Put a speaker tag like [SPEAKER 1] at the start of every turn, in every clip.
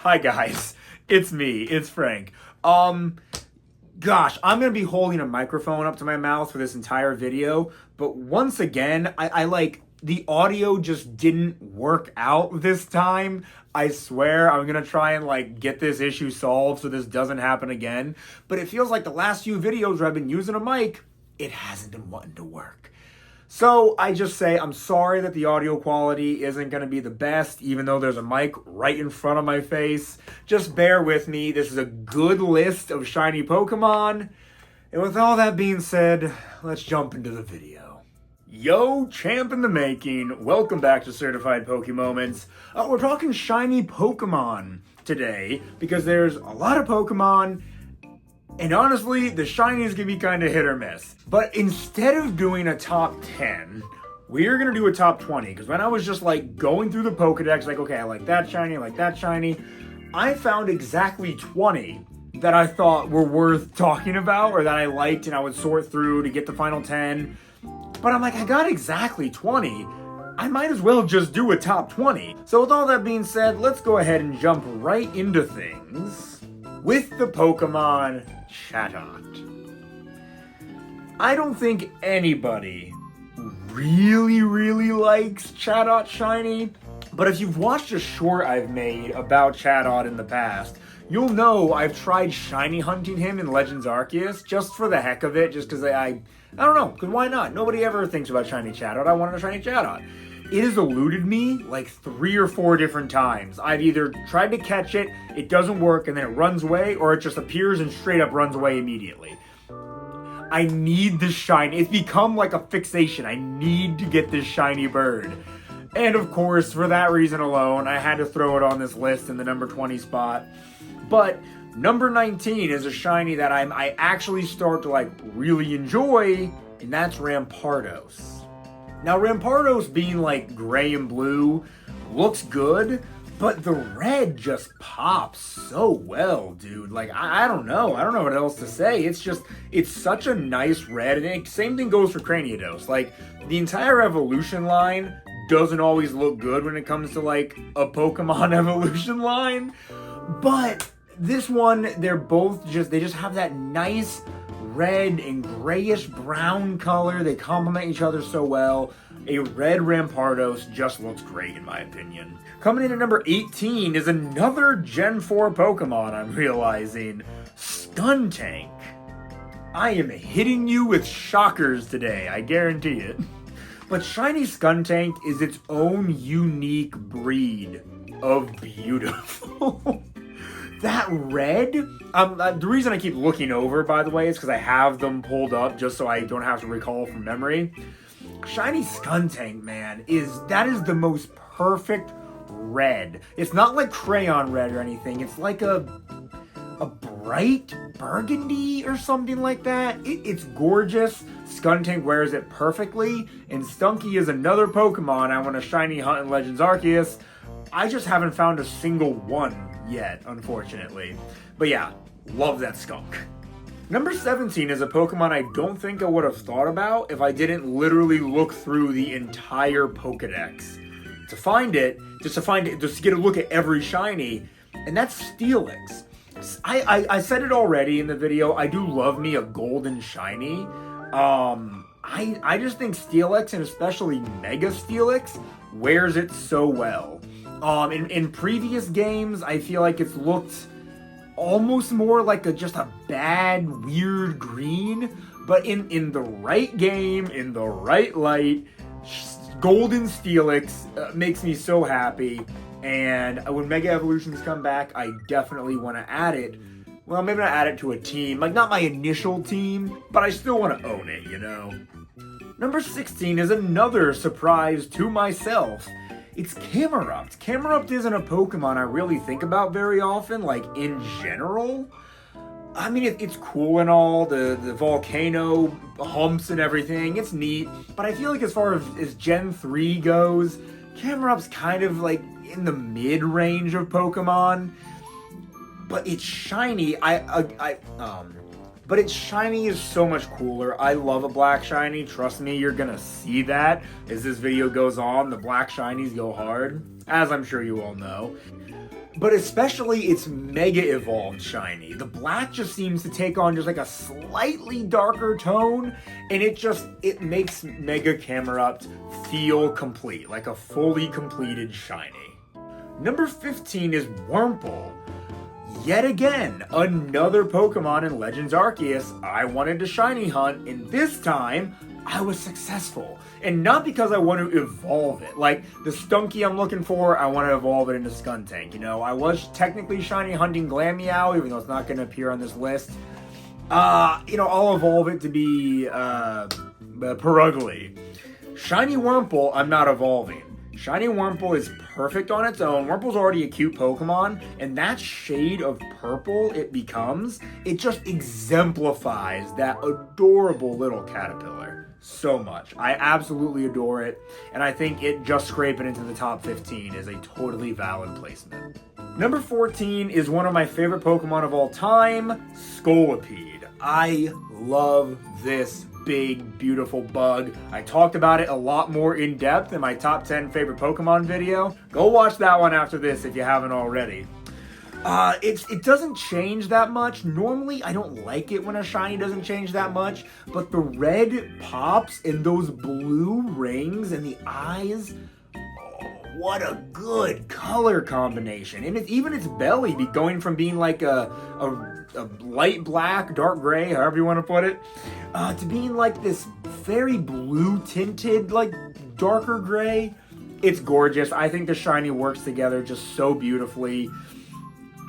[SPEAKER 1] Hi guys, it's me, it's Frank. Gosh, I'm gonna be holding a microphone up to my mouth for this entire video, but once again, I like, the audio just didn't work out this time. I swear I'm gonna try and like get this issue solved so this doesn't happen again, but it feels like the last few videos where I've been using a mic, it hasn't been wanting to work. So I just say I'm sorry that the audio quality isn't going to be the best, even though there's a mic right in front of my face. Just bear with me. This is a good list of shiny Pokemon. And with all that being said, let's jump into the video. Yo, champ in the making. Welcome back to Certified Pokemoments. We're talking shiny Pokemon today because there's a lot of Pokemon. And honestly, the shinies can be kind of hit or miss. But instead of doing a top 10, we're going to do a top 20. Because when I was just like going through the Pokedex, like, okay, I like that shiny, I like that shiny, I found exactly 20 that I thought were worth talking about or that I liked and I would sort through to get the final 10. But I'm like, I got exactly 20. I might as well just do a top 20. So with all that being said, let's go ahead and jump right into things with the Pokemon Chatot. I don't think anybody really likes Chatot shiny, but if you've watched a short I've made about Chatot in the past, you'll know I've tried shiny hunting him in Legends Arceus just for the heck of it, just because I don't know, because why not? Nobody ever thinks about shiny Chatot. I wanted a shiny Chatot. It has eluded me like 3 or 4 different times. I've either tried to catch it, it doesn't work, and then it runs away, or it just appears and straight up runs away immediately. I need this shiny. It's become like a fixation. I need to get this shiny bird. And of course, for that reason alone, I had to throw it on this list in the number 20 spot. But number 19 is a shiny that I actually start to like really enjoy, and that's Rampardos. Now, Rampardos being like gray and blue looks good, but the red just pops so well, dude. Like, I don't know. I don't know what else to say. It's such a nice red. And same thing goes for Cranidos. Like, the entire evolution line doesn't always look good when it comes to like a Pokemon evolution line. But this one, they just have that nice red and grayish brown color. They complement each other so well. A red Rampardos just looks great in my opinion. Coming in at number 18 is another Gen 4 Pokemon I'm realizing. Skuntank. I am hitting you with shockers today, I guarantee it. But shiny Skuntank is its own unique breed of beautiful. That red, the reason I keep looking over, by the way, is because I have them pulled up just so I don't have to recall from memory. Shiny Skuntank, man, that is the most perfect red. It's not like crayon red or anything. It's like a bright burgundy or something like that. It's gorgeous. Skuntank wears it perfectly, and Stunky is another Pokemon I want to shiny hunt in Legends Arceus. I just haven't found a single one yet, unfortunately. But yeah, love that skunk. Number 17 is a Pokemon I don't think I would have thought about if I didn't literally look through the entire Pokedex just to get a look at every shiny, and that's Steelix. I said it already in the video, I do love me a golden shiny. I just think Steelix, and especially Mega Steelix, wears it so well. In previous games, I feel like it's looked almost more like just a bad, weird green. But in the right game, in the right light, Golden Steelix makes me so happy. And when Mega Evolutions come back, I definitely want to add it. Well, maybe not add it to a team. Like, not my initial team, but I still want to own it, you know? Number 16 is another surprise to myself. It's Camerupt. Camerupt isn't a Pokemon I really think about very often, like in general. I mean, it's cool and all, the volcano humps and everything, it's neat. But I feel like as far as Gen 3 goes, Camerupt's kind of like in the mid-range of Pokemon. But it's shiny. but its shiny is so much cooler. I love a black shiny. Trust me, you're gonna see that as this video goes on. The black shinies go hard, as I'm sure you all know. But especially its Mega Evolved shiny. The black just seems to take on just like a slightly darker tone, and it makes Mega Camerupt feel complete, like a fully completed shiny. Number 15 is Wurmple. Yet again, another Pokemon in Legends Arceus I wanted to shiny hunt, and this time I was successful. And not because I want to evolve it. Like, the Stunky I'm looking for, I want to evolve it into Skuntank. You know, I was technically shiny hunting Glameow, even though it's not going to appear on this list. You know, I'll evolve it to be, Perugly. Shiny Wurmple, I'm not evolving. Shiny Wurmple is perfect on its own. Wurmple's already a cute Pokemon, and that shade of purple it becomes, it just exemplifies that adorable little caterpillar so much. I absolutely adore it, and I think it just scraping into the top 15 is a totally valid placement. Number 14 is one of my favorite Pokemon of all time, Scolipede. I love this big, beautiful bug. I talked about it a lot more in depth in my top 10 favorite Pokemon video. Go watch that one after this if you haven't already. It doesn't change that much. Normally, I don't like it when a shiny doesn't change that much, but the red pops and those blue rings and the eyes, what a good color combination. And even its belly going from being like a light black, dark gray, however you want to put it, to being like this very blue tinted, like darker gray. It's gorgeous. I think the shiny works together just so beautifully.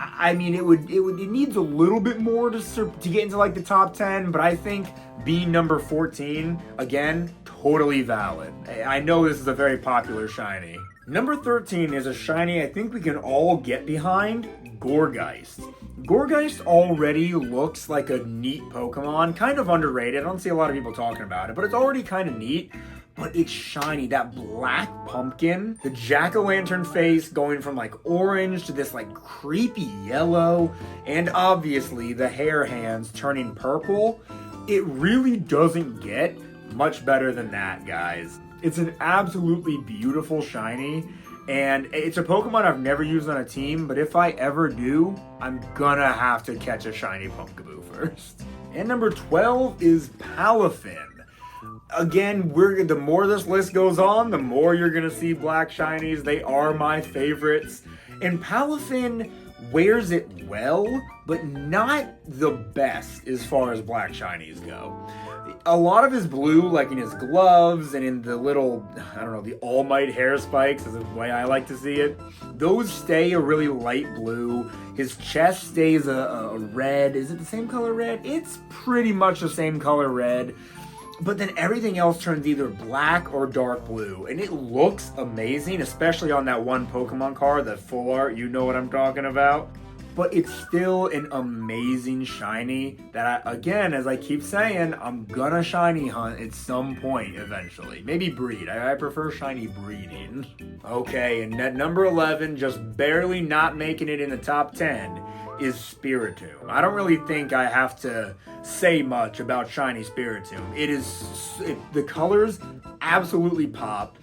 [SPEAKER 1] I mean, it needs a little bit more to get into like the top 10, but I think being number 14, again, totally valid. I know this is a very popular shiny. Number 13 is a shiny I think we can all get behind, Gourgeist. Gourgeist already looks like a neat Pokemon, kind of underrated. I don't see a lot of people talking about it, but it's already kind of neat. But it's shiny, that black pumpkin, the jack-o'-lantern face going from like orange to this like creepy yellow, and obviously the hair hands turning purple. It really doesn't get much better than that, guys. It's an absolutely beautiful shiny, and it's a Pokemon I've never used on a team, but if I ever do, I'm gonna have to catch a shiny Pumpkaboo first. And number 12 is Palafin. Again, the more this list goes on, the more you're gonna see black shinies. They are my favorites. And Palafin wears it well, but not the best as far as black shinies go. A lot of his blue, like in his gloves and in the little, I don't know, the All Might hair spikes is the way I like to see it. Those stay a really light blue. His chest stays a red. Is it the same color red? It's pretty much the same color red. But then everything else turns either black or dark blue. And it looks amazing, especially on that one Pokemon card, that full art, you know what I'm talking about. But it's still an amazing shiny that, again, as I keep saying, I'm gonna shiny hunt at some point eventually. Maybe breed. I prefer shiny breeding. Okay, and at number 11, just barely not making it in the top 10, is Spiritomb. I don't really think I have to say much about shiny Spiritomb. The colors absolutely pop.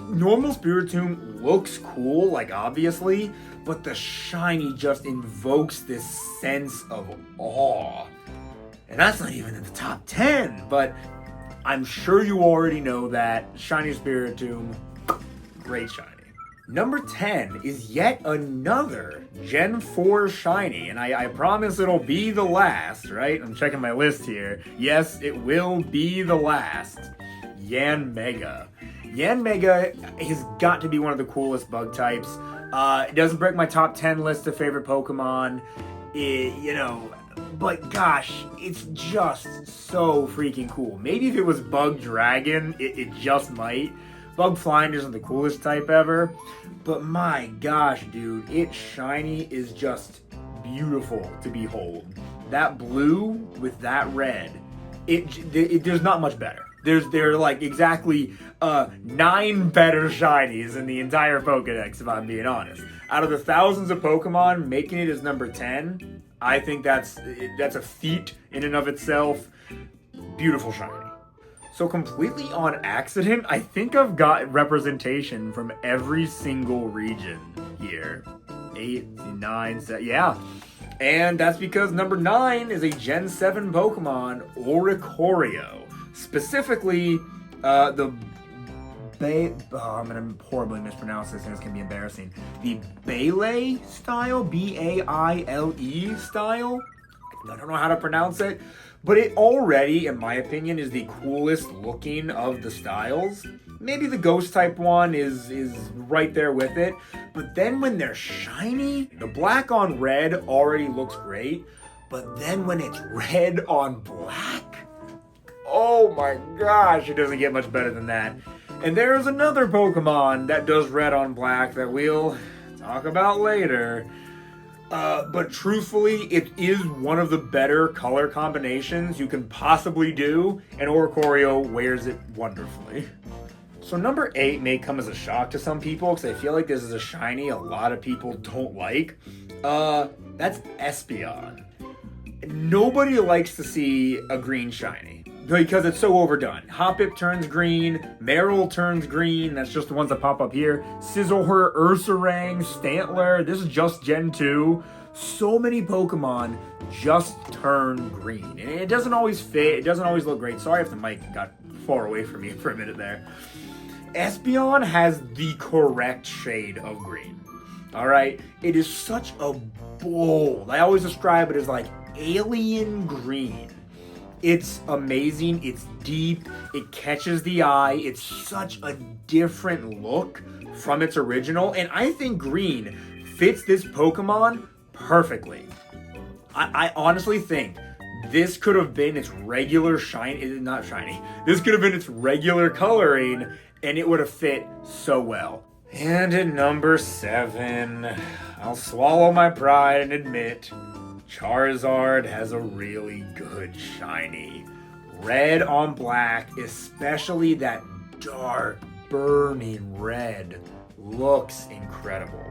[SPEAKER 1] Normal Spiritomb looks cool, like obviously, but the shiny just invokes this sense of awe. And that's not even in the top 10, but I'm sure you already know that. Shiny Spiritomb, great shiny. Number 10 is yet another Gen 4 shiny, and I promise it'll be the last, right? I'm checking my list here. Yes, it will be the last. Yanmega. Yanmega has got to be one of the coolest bug types. It doesn't break my top 10 list of favorite Pokemon, but gosh, it's just so freaking cool. Maybe if it was Bug Dragon, it just might. Bug Flying isn't the coolest type ever, but my gosh, dude, its shiny is just beautiful to behold. That blue with that red, there's not much better. There are like exactly 9 better shinies in the entire Pokedex, if I'm being honest. Out of the thousands of Pokemon, making it as number 10, I think that's a feat in and of itself. Beautiful shiny. So completely on accident, I think I've got representation from every single region here. 8, 9, 7, yeah. And that's because number 9 is a Gen 7 Pokemon, Oricorio. Specifically, I'm going to horribly mispronounce this and it's going to be embarrassing. The Baile style, Baile style. I don't know how to pronounce it, but it already, in my opinion, is the coolest looking of the styles. Maybe the ghost type one is right there with it, but then when they're shiny, the black on red already looks great, but then when it's red on black, oh my gosh, it doesn't get much better than that. And there's another Pokemon that does red on black that we'll talk about later. But truthfully, it is one of the better color combinations you can possibly do, and Oricorio wears it wonderfully. So number 8 may come as a shock to some people, because I feel like this is a shiny a lot of people don't like. That's Espeon. Nobody likes to see a green shiny, because it's so overdone. Hoppip turns green, Marill turns green, that's just the ones that pop up here. Sizzlehurt, Ursaring, Stantler, this is just Gen 2. So many Pokemon just turn green. And it doesn't always fit, it doesn't always look great. Sorry if the mic got far away from me for a minute there. Espeon has the correct shade of green. Alright? It is such a bold, I always describe it as like alien green. It's amazing, it's deep, it catches the eye, it's such a different look from its original, and I think green fits this Pokemon perfectly. I honestly think this could have been its regular not shiny, this could have been its regular coloring, and it would have fit so well. And at number 7, I'll swallow my pride and admit, Charizard has a really good shiny. Red on black, especially that dark, burning red, looks incredible.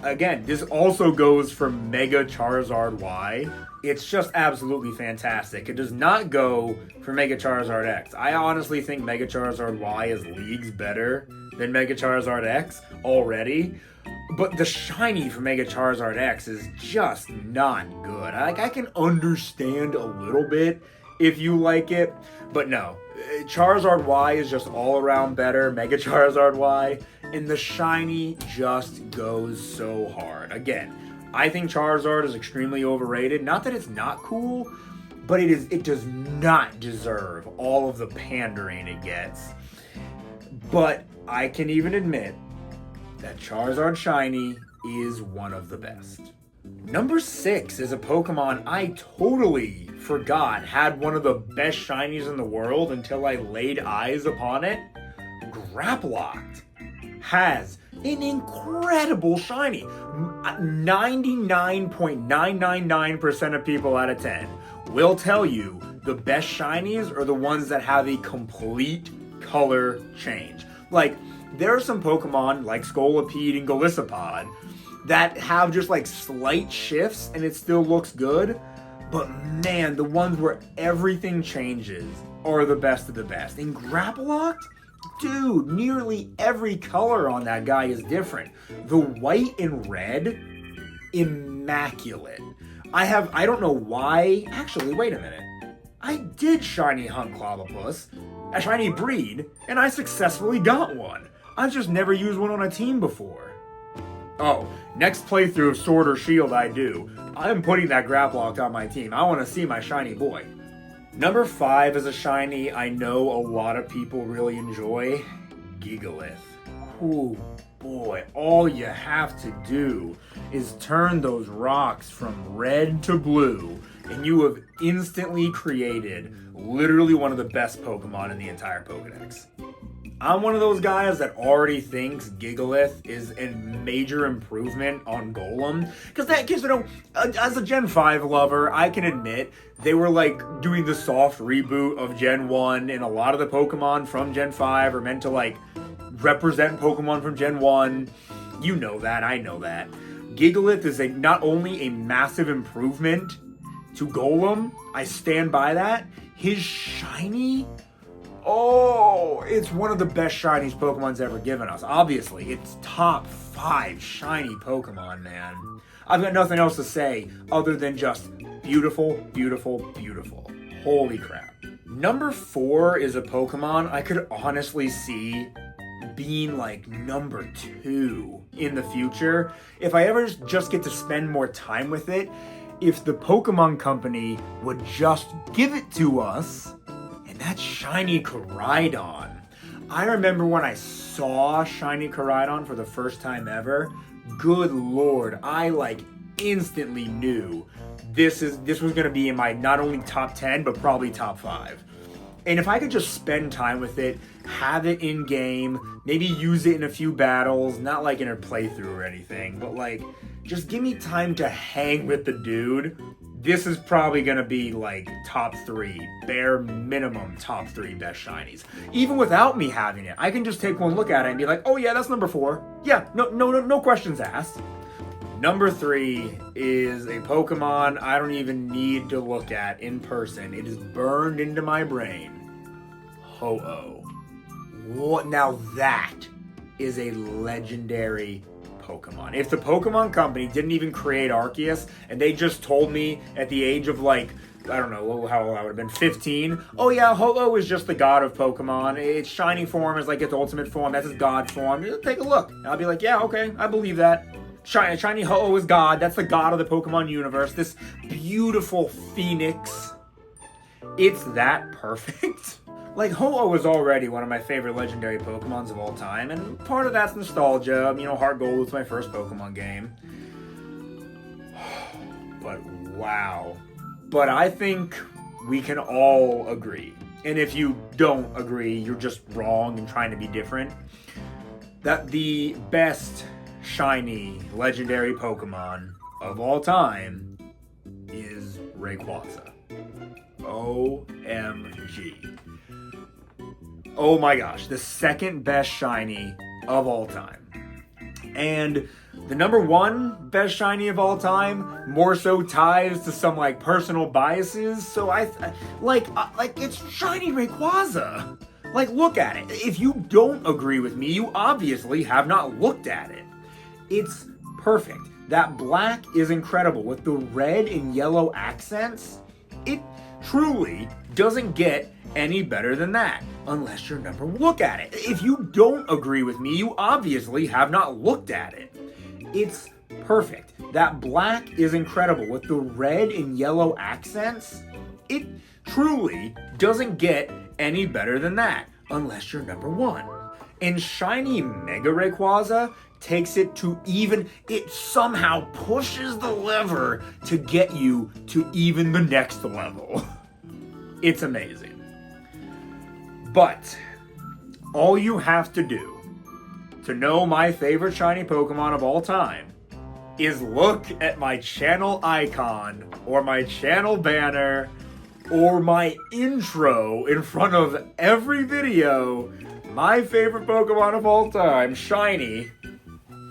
[SPEAKER 1] Again, this also goes for Mega Charizard Y. It's just absolutely fantastic. It does not go for Mega Charizard X. I honestly think Mega Charizard Y is leagues better than Mega Charizard X already. But the shiny for Mega Charizard X is just not good. I can understand a little bit if you like it, but no. Charizard Y is just all around better, Mega Charizard Y, and the shiny just goes so hard. Again, I think Charizard is extremely overrated. Not that it's not cool, but it does not deserve all of the pandering it gets. But I can even admit that Charizard Shiny is one of the best. Number 6 is a Pokemon I totally forgot had one of the best shinies in the world until I laid eyes upon it. Grapploct has an incredible shiny. 99.999% of people out of 10 will tell you the best shinies are the ones that have a complete color change. Like, there are some Pokemon like Scolipede and Golisopod that have just like slight shifts and it still looks good. But man, the ones where everything changes are the best of the best. In Grapploct, dude, nearly every color on that guy is different. The white and red, immaculate. I don't know why. Actually, wait a minute. I did shiny hunt Clobbopus, a shiny breed, and I successfully got one. I've just never used one on a team before. Oh, next playthrough of Sword or Shield I do, I'm putting that Grapploct on my team. I want to see my shiny boy. Number 5 is a shiny I know a lot of people really enjoy, Gigalith. Ooh, boy, all you have to do is turn those rocks from red to blue, and you have instantly created literally one of the best Pokemon in the entire Pokedex. I'm one of those guys that already thinks Gigalith is a major improvement on Golem. Because as a Gen 5 lover, I can admit they were like doing the soft reboot of Gen 1, and a lot of the Pokemon from Gen 5 are meant to like represent Pokemon from Gen 1. You know that, I know that. Gigalith is not only a massive improvement to Golem, I stand by that. His shiny, oh, it's one of the best shinies Pokemon's ever given us. Obviously, it's top 5 shiny Pokemon, man. I've got nothing else to say other than just beautiful, beautiful, beautiful. Holy crap. Number 4 is a Pokemon I could honestly see being like number 2 in the future. If I ever just get to spend more time with it, if the Pokemon Company would just give it to us, and that's Shiny Koraidon. I remember when I saw Shiny Koraidon for the first time ever, good lord, I like instantly knew this was gonna be in my not only top 10, but probably top 5. And if I could just spend time with it, have it in game, maybe use it in a few battles, not like in a playthrough or anything, but like, just give me time to hang with the dude, this is probably gonna be like top 3, bare minimum top 3 best shinies. Even without me having it, I can just take one look at it and be like, oh yeah, that's number 4. Yeah, no questions asked. Number 3 is a Pokemon I don't even need to look at in person. It is burned into my brain. Ho-Oh. What? Now that is a legendary Pokemon. If the Pokemon Company didn't even create Arceus and they just told me at the age of like, I don't know how old I would have been, 15, oh yeah, Ho-Oh is just the god of Pokemon. Its shiny form is like its ultimate form. That's its god form. Take a look. And I'll be like, yeah, okay, I believe that. Shiny Ho-Oh is God. That's the god of the Pokemon universe. This beautiful phoenix. It's that perfect. Like, Ho-Oh is already one of my favorite legendary Pokemons of all time, and part of that's nostalgia. You know, Heart Gold was my first Pokemon game. But wow. But I think we can all agree, and if you don't agree, you're just wrong and trying to be different, that the best shiny legendary Pokemon of all time is Rayquaza. OMG. Oh my gosh, the second best shiny of all time. And the number 1 best shiny of all time more so ties to some like personal biases. So like it's shiny Rayquaza. Like, look at it. If you don't agree with me, you obviously have not looked at it. It's perfect. That black is incredible with the red and yellow accents. It truly doesn't get any better than that unless you're number one. Look at it. If you don't agree with me, you obviously have not looked at it. It's perfect. That black is incredible with the red and yellow accents. It truly doesn't get any better than that unless you're number 1. And shiny Mega Rayquaza takes it to it somehow pushes the lever to get you to even the next level. It's amazing. But all you have to do to know my favorite shiny Pokemon of all time is look at my channel icon or my channel banner or my intro in front of every video. My favorite Pokemon of all time, shiny,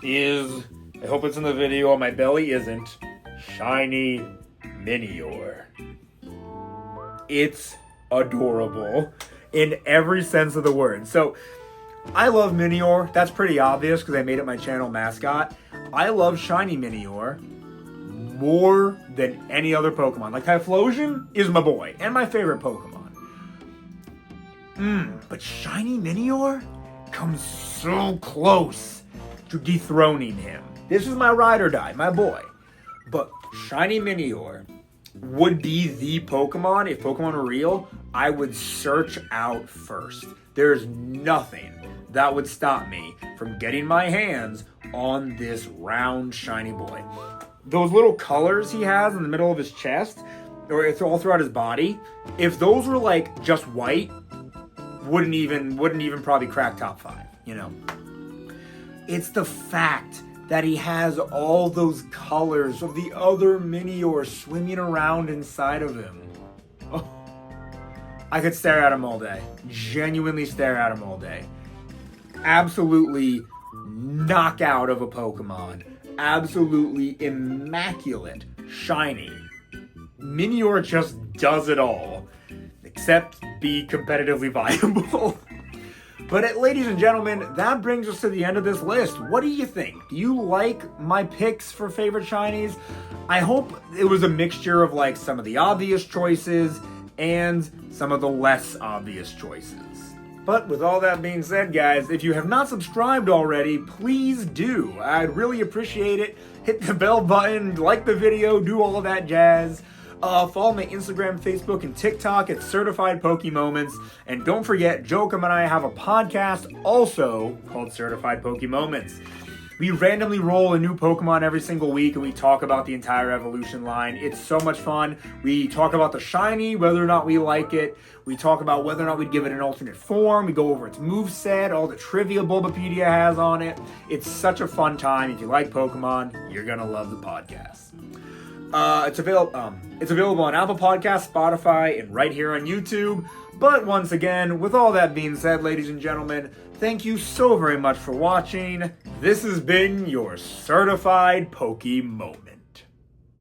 [SPEAKER 1] is, I hope it's in the video, my belly isn't, shiny Minior. It's adorable in every sense of the word. So, I love Minior. That's pretty obvious because I made it my channel mascot. I love shiny Minior more than any other Pokemon. Like, Typhlosion is my boy and my favorite Pokemon. But shiny Minior comes so close to dethroning him. This is my ride or die, my boy. But shiny Minior would be the Pokemon, if Pokemon were real, I would search out first. There's nothing that would stop me from getting my hands on this round shiny boy. Those little colors he has in the middle of his chest, or it's all throughout his body, if those were like just white, wouldn't even probably crack top 5, you know. It's the fact that he has all those colors of the other Minior swimming around inside of him. Oh, I could stare at him all day. Genuinely stare at him all day. Absolutely knockout of a Pokemon. absolutely immaculate shiny. Minior just does it all, except be competitively viable. But ladies and gentlemen, that brings us to the end of this list. What do you think? Do you like my picks for favorite shinies? I hope it was a mixture of like some of the obvious choices and some of the less obvious choices. But with all that being said, guys, if you have not subscribed already, please do. I'd really appreciate it. Hit the bell button, like the video, do all of that jazz. Follow my Instagram, Facebook, and TikTok at Certified Pokemoments. And don't forget, Jokum and I have a podcast also called Certified Pokemoments. We randomly roll a new Pokemon every single week and we talk about the entire evolution line. It's so much fun. We talk about the shiny, whether or not we like it. We talk about whether or not we'd give it an alternate form. We go over its moveset, all the trivia Bulbapedia has on it. It's such a fun time. If you like Pokemon, you're going to love the podcast. It's available on Apple Podcasts, Spotify, and right here on YouTube. But once again, with all that being said, ladies and gentlemen, thank you so very much for watching. This has been your Certified Pokemon.